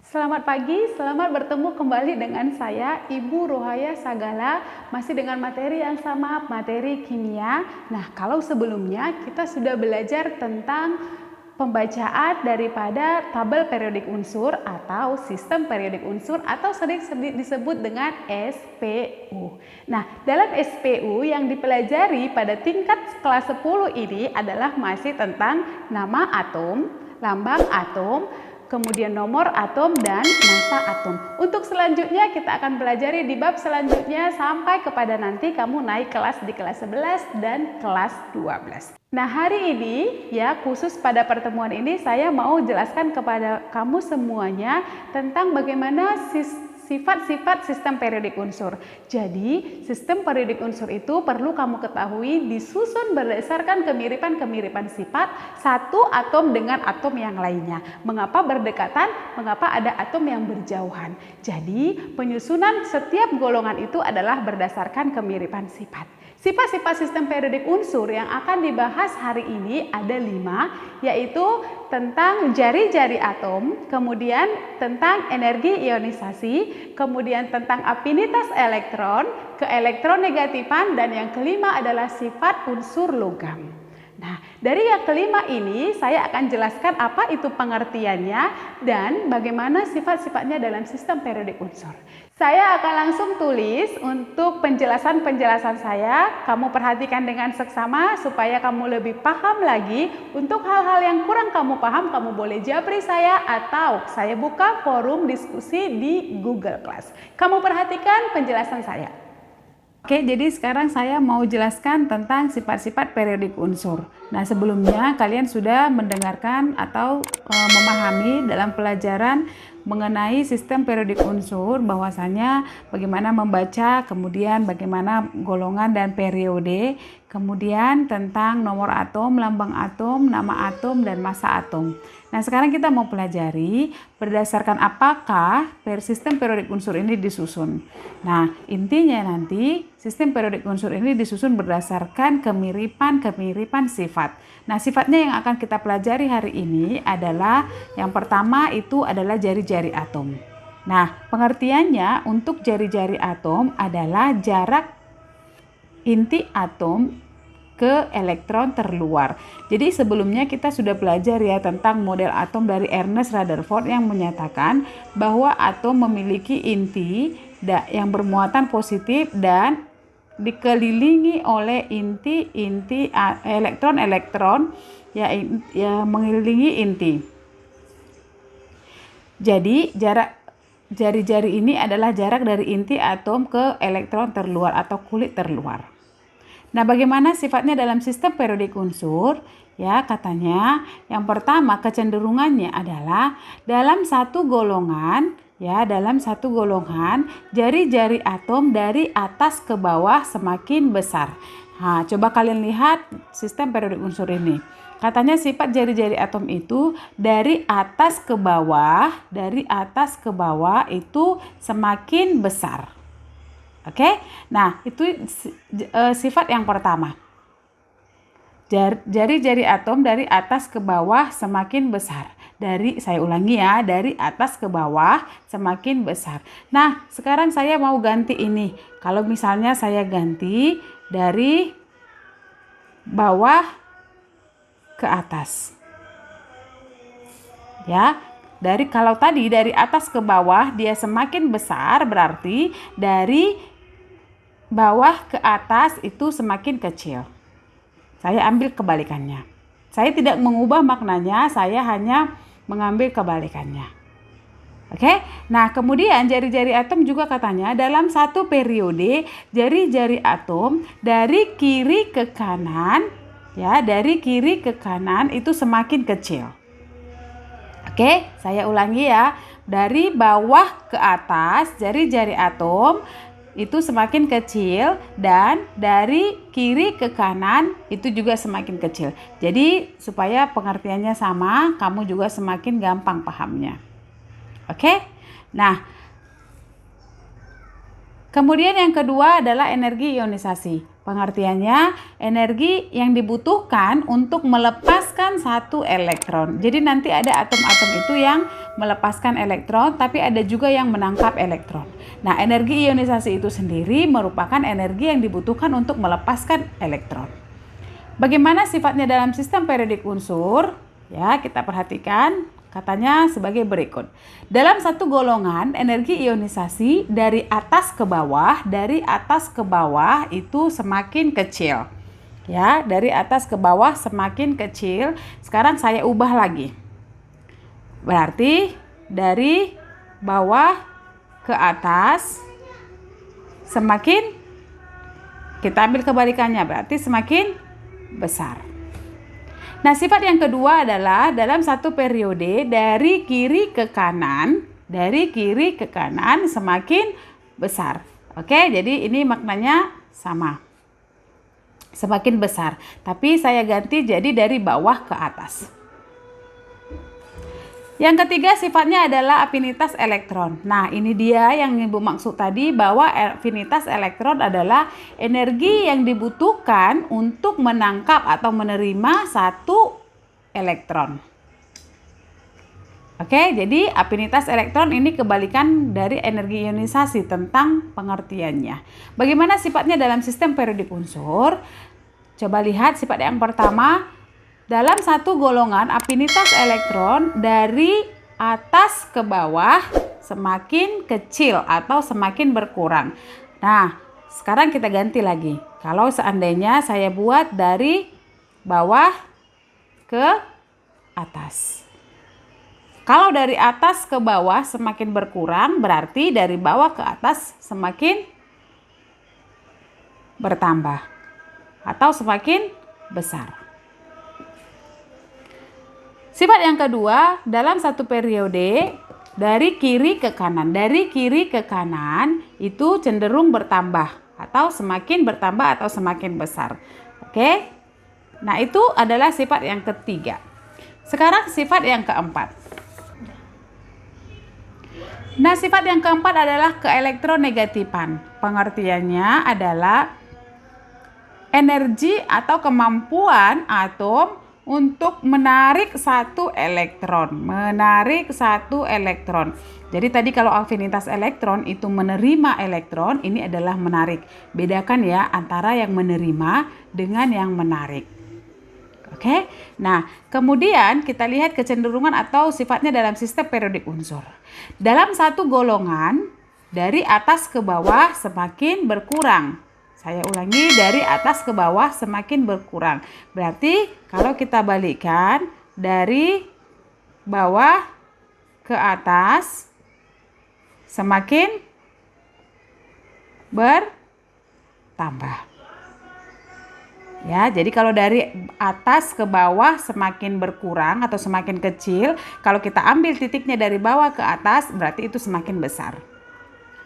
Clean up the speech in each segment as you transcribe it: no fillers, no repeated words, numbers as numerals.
Selamat pagi, selamat bertemu kembali dengan saya, Ibu Rohaya Sagala, masih dengan materi yang sama, materi kimia. Nah, kalau sebelumnya kita sudah belajar tentang pembacaan daripada tabel periodik unsur atau sistem periodik unsur atau sering disebut dengan SPU. Nah, dalam SPU yang dipelajari pada tingkat kelas 10 ini adalah masih tentang nama atom, lambang atom, kemudian nomor atom dan massa atom. Untuk selanjutnya kita akan pelajari di bab selanjutnya sampai kepada nanti kamu naik kelas di kelas 11 dan kelas 12. Nah, hari ini ya khusus pada pertemuan ini saya mau jelaskan kepada kamu semuanya tentang bagaimana sifat-sifat sistem periodik unsur. Jadi, sistem periodik unsur itu perlu kamu ketahui disusun berdasarkan kemiripan-kemiripan sifat satu atom dengan atom yang lainnya. Mengapa berdekatan? Mengapa ada atom yang berjauhan? Jadi, penyusunan setiap golongan itu adalah berdasarkan kemiripan sifat. Sifat-sifat sistem periodik unsur yang akan dibahas hari ini ada 5, yaitu tentang jari-jari atom, kemudian tentang energi ionisasi, kemudian tentang afinitas elektron, keelektronegatifan, dan yang kelima adalah sifat unsur logam. Nah, dari yang kelima ini saya akan jelaskan apa itu pengertiannya dan bagaimana sifat-sifatnya dalam sistem periodik unsur. Saya akan langsung tulis untuk penjelasan-penjelasan saya. Kamu perhatikan dengan seksama supaya kamu lebih paham lagi. Untuk hal-hal yang kurang kamu paham, kamu boleh japri saya atau saya buka forum diskusi di Google Class. Kamu perhatikan penjelasan saya. Oke, jadi sekarang saya mau jelaskan tentang sifat-sifat periodik unsur. Nah, sebelumnya kalian sudah mendengarkan atau memahami dalam pelajaran mengenai sistem periodik unsur bahwasanya bagaimana membaca, kemudian bagaimana golongan dan periode, kemudian tentang nomor atom, lambang atom, nama atom, dan massa atom. Nah, sekarang kita mau pelajari berdasarkan apakah sistem periodik unsur ini disusun. Nah, intinya nanti sistem periodik unsur ini disusun berdasarkan kemiripan-kemiripan sifat. Nah, sifatnya yang akan kita pelajari hari ini adalah yang pertama itu adalah jari-jari atom. Nah, pengertiannya untuk jari-jari atom adalah jarak inti atom ke elektron terluar. Jadi sebelumnya kita sudah belajar ya tentang model atom dari Ernest Rutherford yang menyatakan bahwa atom memiliki inti yang bermuatan positif dan dikelilingi oleh inti-inti elektron-elektron ya mengelilingi inti. Jadi jarak jari-jari ini adalah jarak dari inti atom ke elektron terluar atau kulit terluar. Nah, bagaimana sifatnya dalam sistem periodik unsur? Ya, katanya yang pertama kecenderungannya adalah dalam satu golongan, jari-jari atom dari atas ke bawah semakin besar. Nah, coba kalian lihat sistem periodik unsur ini. Katanya sifat jari-jari atom itu dari atas ke bawah itu semakin besar. Oke, nah itu sifat yang pertama. Jari-jari atom dari atas ke bawah semakin besar. Saya ulangi ya, dari atas ke bawah semakin besar. Nah, sekarang saya mau ganti ini. Kalau misalnya saya ganti dari bawah ke atas. Ya. Kalau tadi dari atas ke bawah dia semakin besar, berarti dari bawah ke atas itu semakin kecil. Saya ambil kebalikannya. Saya tidak mengubah maknanya, saya hanya mengambil kebalikannya. Oke? Nah, kemudian jari-jari atom juga katanya dalam satu periode jari-jari atom dari kiri ke kanan, itu semakin kecil. Oke, saya ulangi ya. Dari bawah ke atas, jari-jari atom itu semakin kecil dan dari kiri ke kanan itu juga semakin kecil. Jadi, supaya pengertiannya sama, kamu juga semakin gampang pahamnya. Oke? Nah, kemudian yang kedua adalah energi ionisasi. Pengertiannya, energi yang dibutuhkan untuk melepaskan satu elektron. Jadi nanti ada atom-atom itu yang melepaskan elektron, tapi ada juga yang menangkap elektron. Nah, energi ionisasi itu sendiri merupakan energi yang dibutuhkan untuk melepaskan elektron. Bagaimana sifatnya dalam sistem periodik unsur? Ya, kita perhatikan katanya sebagai berikut. Dalam satu golongan, energi ionisasi dari atas ke bawah itu semakin kecil. Ya, dari atas ke bawah semakin kecil. Sekarang saya ubah lagi. Berarti dari bawah ke atas semakin, kita ambil kebalikannya, berarti semakin besar. Nah, sifat yang kedua adalah dalam satu periode dari kiri ke kanan semakin besar. Oke, jadi ini maknanya sama. Semakin besar. Tapi saya ganti jadi dari bawah ke atas. Yang ketiga sifatnya adalah afinitas elektron. Nah, ini dia yang Ibu maksud tadi, bahwa afinitas elektron adalah energi yang dibutuhkan untuk menangkap atau menerima satu elektron. Oke, jadi afinitas elektron ini kebalikan dari energi ionisasi tentang pengertiannya. Bagaimana sifatnya dalam sistem periodik unsur? Coba lihat sifat yang pertama. Dalam satu golongan, afinitas elektron dari atas ke bawah semakin kecil atau semakin berkurang. Nah, sekarang kita ganti lagi. Kalau seandainya saya buat dari bawah ke atas. Kalau dari atas ke bawah semakin berkurang, berarti dari bawah ke atas semakin bertambah atau semakin besar. Sifat yang kedua, dalam satu periode dari kiri ke kanan. Dari kiri ke kanan itu cenderung bertambah atau semakin bertambah atau semakin besar. Oke? Nah, itu adalah sifat yang ketiga. Sekarang sifat yang keempat. Nah, sifat yang keempat adalah keelektronegatifan. Pengertiannya adalah energi atau kemampuan atom untuk menarik satu elektron. Jadi tadi kalau afinitas elektron itu menerima elektron, ini adalah menarik. Bedakan ya antara yang menerima dengan yang menarik. Oke. Nah, kemudian kita lihat kecenderungan atau sifatnya dalam sistem periodik unsur. Dalam satu golongan dari atas ke bawah semakin berkurang. Saya ulangi, dari atas ke bawah semakin berkurang. Berarti kalau kita balikkan dari bawah ke atas semakin bertambah. Ya, jadi kalau dari atas ke bawah semakin berkurang atau semakin kecil, kalau kita ambil titiknya dari bawah ke atas berarti itu semakin besar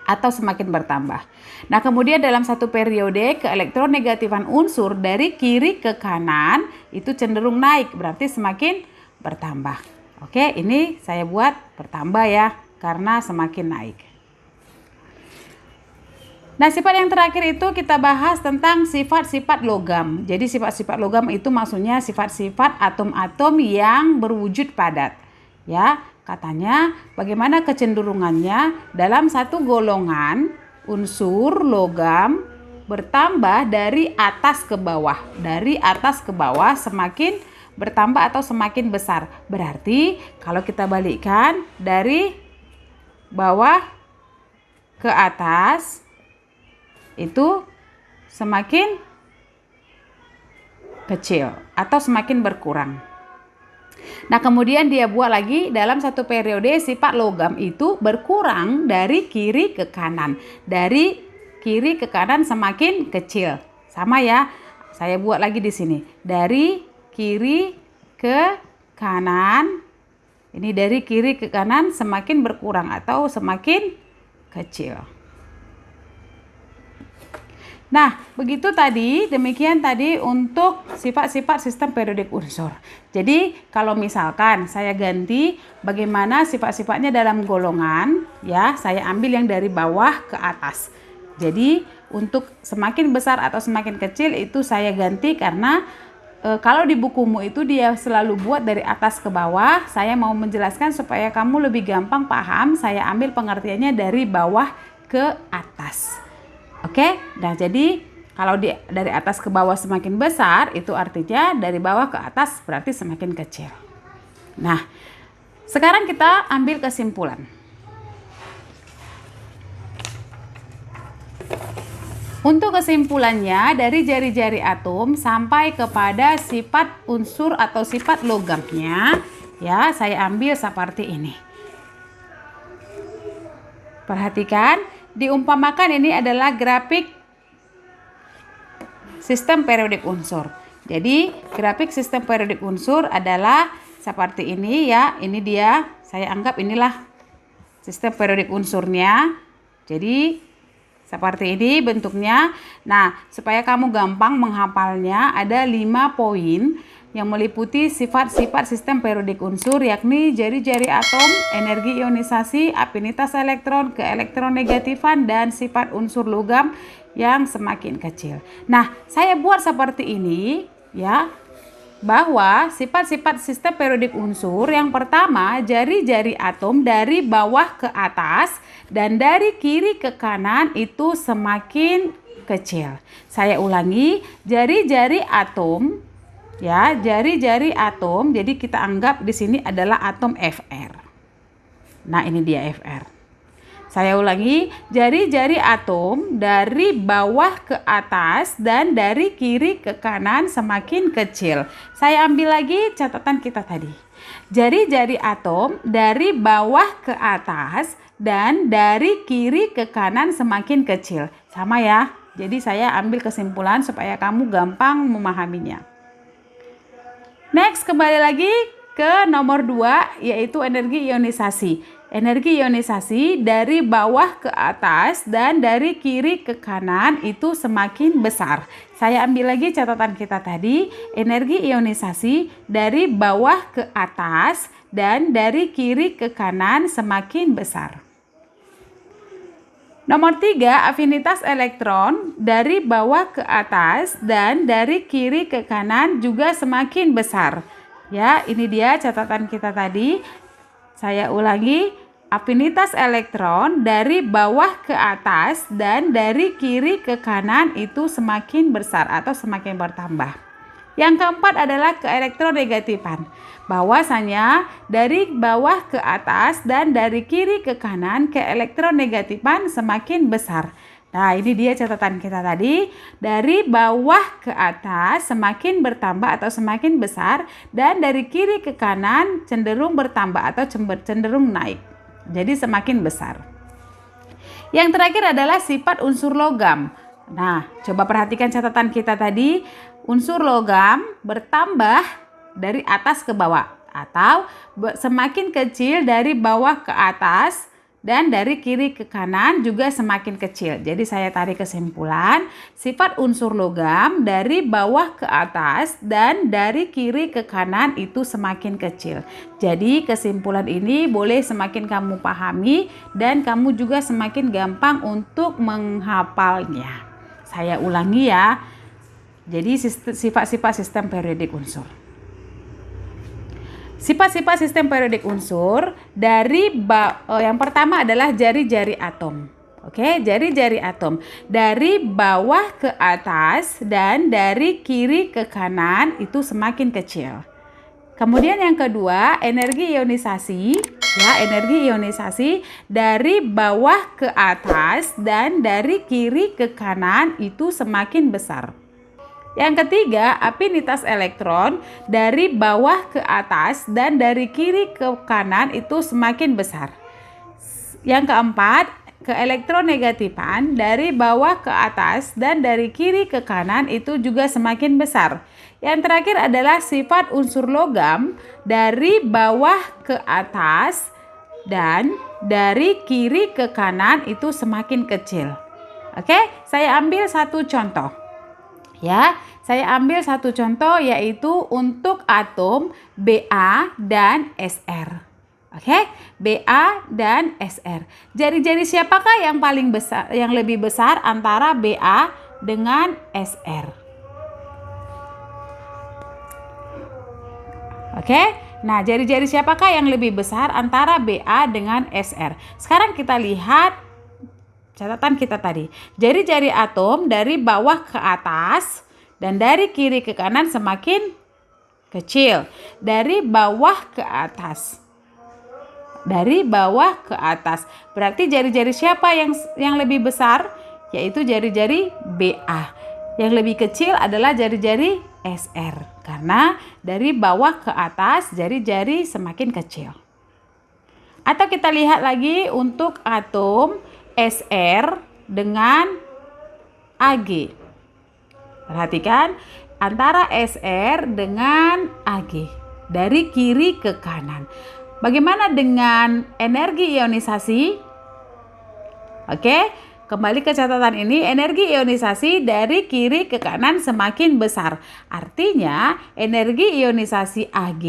atau semakin bertambah. Nah, kemudian dalam satu periode keelektronegatifan unsur dari kiri ke kanan itu cenderung naik, berarti semakin bertambah. Oke, ini saya buat bertambah ya, karena semakin naik. Nah, sifat yang terakhir itu kita bahas tentang sifat-sifat logam. Jadi sifat-sifat logam itu maksudnya sifat-sifat atom-atom yang berwujud padat. Ya, katanya bagaimana kecenderungannya dalam satu golongan unsur logam bertambah dari atas ke bawah. Dari atas ke bawah semakin bertambah atau semakin besar. Berarti kalau kita balikkan dari bawah ke atas itu semakin kecil atau semakin berkurang. Nah, kemudian dia buat lagi dalam satu periode sifat logam itu berkurang dari kiri ke kanan. Dari kiri ke kanan semakin kecil. Sama ya. Saya buat lagi di sini. Dari kiri ke kanan. Ini dari kiri ke kanan semakin berkurang atau semakin kecil. Nah, begitu tadi, demikian tadi untuk sifat-sifat sistem periodik unsur. Jadi, kalau misalkan saya ganti bagaimana sifat-sifatnya dalam golongan, ya, saya ambil yang dari bawah ke atas. Jadi, untuk semakin besar atau semakin kecil itu saya ganti karena kalau di bukumu itu dia selalu buat dari atas ke bawah. Saya mau menjelaskan supaya kamu lebih gampang paham. Saya ambil pengertiannya dari bawah ke atas. Oke, nah jadi kalau dari atas ke bawah semakin besar, itu artinya dari bawah ke atas berarti semakin kecil. Nah, sekarang kita ambil kesimpulan. Untuk kesimpulannya, dari jari-jari atom sampai kepada sifat unsur atau sifat logamnya, ya, saya ambil seperti ini. Perhatikan, diumpamakan ini adalah grafik sistem periodik unsur. Jadi, grafik sistem periodik unsur adalah seperti ini ya. Ini dia, saya anggap inilah sistem periodik unsurnya. Jadi, seperti ini bentuknya. Nah, supaya kamu gampang menghafalnya, ada 5 poin yang meliputi sifat-sifat sistem periodik unsur, yakni jari-jari atom, energi ionisasi, afinitas elektron, keelektronegatifan, dan sifat unsur logam yang semakin kecil. Nah, saya buat seperti ini ya, bahwa sifat-sifat sistem periodik unsur yang pertama, jari-jari atom dari bawah ke atas dan dari kiri ke kanan itu semakin kecil. Saya ulangi, jari-jari atom ya, jari-jari atom, jadi kita anggap di sini adalah atom Fr. Nah, ini dia Fr. Saya ulangi, jari-jari atom dari bawah ke atas dan dari kiri ke kanan semakin kecil. Saya ambil lagi catatan kita tadi. Jari-jari atom dari bawah ke atas dan dari kiri ke kanan semakin kecil. Sama ya. Jadi saya ambil kesimpulan supaya kamu gampang memahaminya. Next, kembali lagi ke nomor 2, yaitu energi ionisasi. Energi ionisasi dari bawah ke atas dan dari kiri ke kanan itu semakin besar. Saya ambil lagi catatan kita tadi, energi ionisasi dari bawah ke atas dan dari kiri ke kanan semakin besar. Nomor 3, afinitas elektron dari bawah ke atas dan dari kiri ke kanan juga semakin besar. Ya, ini dia catatan kita tadi. Saya ulangi, afinitas elektron dari bawah ke atas dan dari kiri ke kanan itu semakin besar atau semakin bertambah. Yang keempat adalah keelektronegatifan. Bahwasanya dari bawah ke atas dan dari kiri ke kanan keelektronegatifan semakin besar. Nah, ini dia catatan kita tadi. Dari bawah ke atas semakin bertambah atau semakin besar, dan dari kiri ke kanan cenderung bertambah atau cenderung naik. Jadi semakin besar. Yang terakhir adalah sifat unsur logam. Nah, coba perhatikan catatan kita tadi. Unsur logam bertambah dari atas ke bawah atau semakin kecil dari bawah ke atas. Dan dari kiri ke kanan juga semakin kecil. Jadi saya tarik kesimpulan, sifat unsur logam dari bawah ke atas dan dari kiri ke kanan itu semakin kecil. Jadi kesimpulan ini boleh semakin kamu pahami dan kamu juga semakin gampang untuk menghafalnya. Saya ulangi ya. Jadi sifat-sifat sistem periodik unsur. Sifat-sifat sistem periodik unsur dari yang pertama adalah jari-jari atom. Oke, jari-jari atom dari bawah ke atas dan dari kiri ke kanan itu semakin kecil. Kemudian yang kedua, energi ionisasi. Ya, energi ionisasi dari bawah ke atas dan dari kiri ke kanan itu semakin besar. Yang ketiga, afinitas elektron dari bawah ke atas dan dari kiri ke kanan itu semakin besar. Yang keempat, keelektronegatifan dari bawah ke atas dan dari kiri ke kanan itu juga semakin besar. Yang terakhir adalah sifat unsur logam dari bawah ke atas dan dari kiri ke kanan itu semakin kecil. Oke, saya ambil satu contoh. Ya, saya ambil satu contoh yaitu untuk atom Ba dan Sr. Oke, Ba dan Sr. Jari-jari siapakah yang paling besar, yang lebih besar antara Ba dengan Sr? Oke, nah jari-jari siapakah yang lebih besar antara Ba dengan Sr? Sekarang kita lihat catatan kita tadi. Jari-jari atom dari bawah ke atas dan dari kiri ke kanan semakin kecil. Dari bawah ke atas. Dari bawah ke atas. Berarti jari-jari siapa yang lebih besar? Yaitu jari-jari Ba. Yang lebih kecil adalah jari-jari Sr. Karena dari bawah ke atas jari-jari semakin kecil. Atau kita lihat lagi untuk atom Sr dengan Ag. Perhatikan antara Sr dengan Ag. Dari kiri ke kanan. Bagaimana dengan energi ionisasi? Oke. Kembali ke catatan ini, energi ionisasi dari kiri ke kanan semakin besar. Artinya, energi ionisasi Ag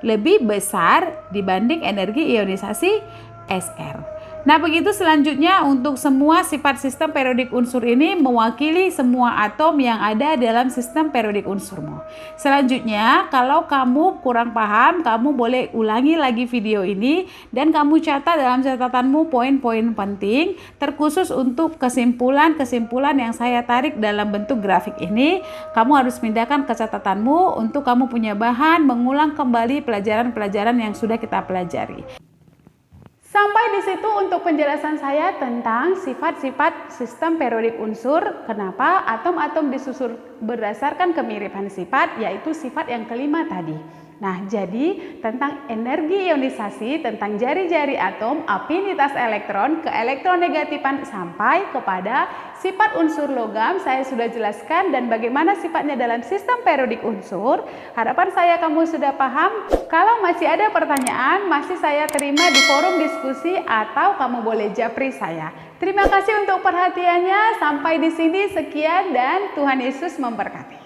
lebih besar dibanding energi ionisasi Sr. Nah, begitu selanjutnya untuk semua sifat sistem periodik unsur ini mewakili semua atom yang ada dalam sistem periodik unsurmu. Selanjutnya, kalau kamu kurang paham, kamu boleh ulangi lagi video ini dan kamu catat dalam catatanmu poin-poin penting terkhusus untuk kesimpulan-kesimpulan yang saya tarik dalam bentuk grafik ini. Kamu harus pindahkan ke catatanmu untuk kamu punya bahan mengulang kembali pelajaran-pelajaran yang sudah kita pelajari. Sampai di situ untuk penjelasan saya tentang sifat-sifat sistem periodik unsur. Kenapa atom-atom disusun berdasarkan kemiripan sifat, yaitu sifat yang kelima tadi. Nah, jadi tentang energi ionisasi, tentang jari-jari atom, afinitas elektron, keelektronegatifan sampai kepada sifat unsur logam saya sudah jelaskan dan bagaimana sifatnya dalam sistem periodik unsur. Harapan saya kamu sudah paham. Kalau masih ada pertanyaan, masih saya terima di forum diskusi atau kamu boleh japri saya. Terima kasih untuk perhatiannya. Sampai di sini sekian dan Tuhan Yesus memberkati.